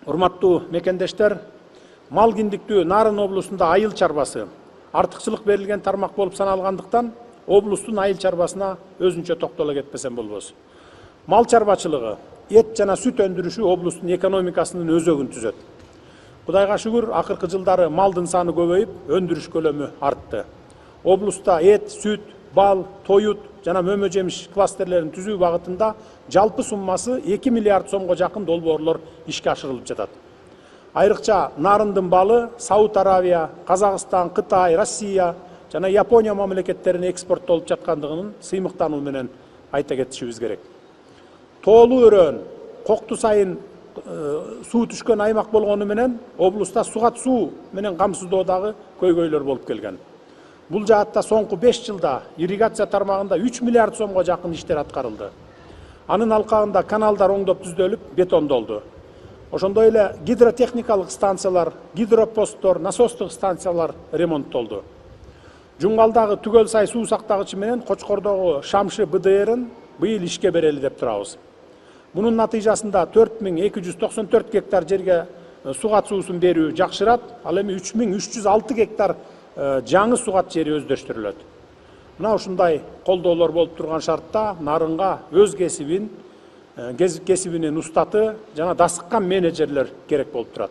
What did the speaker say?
Урматтуу мекендештер, мал киндиктүү Нарын облусунда айыл чарбасы артыкчылык берилген тармак болуп саналгандыктан, облустун айыл чарбасына өзүнчө токтоло кетпесем болбос. Мал чарбачылыгы, эт жана сүт өндүрүшү облустун экономикасынын өзөгүн түзөт. Кудайга шүгүр, акыркы жылдары малдын саны көбөйүп, өндүрүш көлөмү артты. Облуста эт, сүт, бал, тоют жана мөмө жемиш кластерлерин түзүү багытында жалпы суммасы 2 миллиард сомго жакын долбоорлор ишке ашырылып жатат. Айрыкча Нарындын балы Сауд Аравия, Казакстан, Кытай, Россия жана Япония мамлекеттерине экспорттолуп жаткандыгын сыймыктануу менен айта кетишибиз керек. Тоолуу өрөөн, кокту сайын суу түшкөн аймак болгону менен облуста сугат суу менен камсыздоодагы көйгөйлөр болуп келген. Бул жаатта соңку 5 жылда ирригация тармагында 3 миллиард сомго жакын иштер аткарылды. Анын алкагында каналдар оңдоп түздөлүп, бетондолду. Ошондой эле гидротехникалык станциялар, гидропосттор, насостук станциялар ремонттолду. Жуңгалдагы Түгөл сай суу сактагычы менен Кочкордогу Шамшы БДР-н быйыл ишке берели деп турабыз. Bunun натыйжасында 4294 гектар жерге сугат суусун берүү жакшырат, ал эми 3306 гектар жаңы сугат жери өздөштүрүлөт. Мына ушундай колдоолор болуп турган шартта Нарынга өз кесибинин устаты жана дасыккан менеджерлер керек болуп турат.